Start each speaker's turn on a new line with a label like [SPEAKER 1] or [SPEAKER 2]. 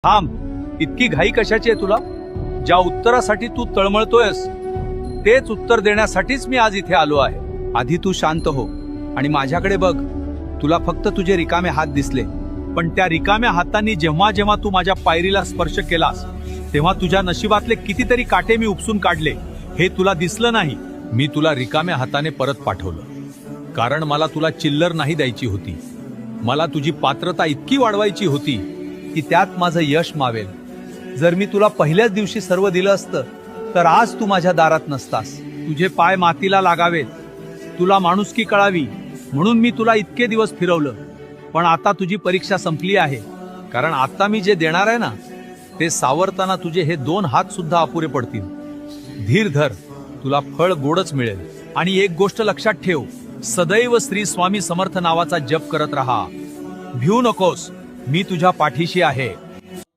[SPEAKER 1] थांब, इतकी घाई कशाची आहे तुला? ज्या उत्तरासाठी तू तळमळतोयस तेच उत्तर देण्यासाठीच मी आज इथे आलो आहे. आधी तू शांत हो आणि माझ्याकडे बघ. तुला फक्त तुझे रिकामे हात दिसले, पण त्या रिकाम्या हातांनी जेव्हा जेव्हा तू माझ्या पायरीला स्पर्श केलास तेव्हा तुझ्या नशिबातले कितीतरी काटे मी उपसून काढले. हे तुला दिसलं नाही. मी तुला रिकाम्या हाताने परत पाठवलं, कारण मला तुला चिल्लर नाही द्यायची होती. मला तुझी पात्रता इतकी वाढवायची होती की त्यात माझं यश मावेल. जर मी तुला पहिल्याच दिवशी सर्व दिलं असतं तर आज तू माझ्या दारात नसतास. तुझे पाय मातीला लागावेत, तुला माणुसकी कळावी म्हणून मी तुला इतके दिवस फिरवलं. पण आता तुझी परीक्षा संपली आहे, कारण आता मी जे देणार आहे ना ते सावरताना तुझे हे 2 हात सुद्धा अपुरे पडतील. धीर धर, तुला फळ गोडच मिळेल. आणि एक गोष्ट लक्षात ठेव, सदैव श्री स्वामी समर्थ नावाचा जप करत राहा. भिवू नकोस, मी तुझ्या पाठीशी आहे.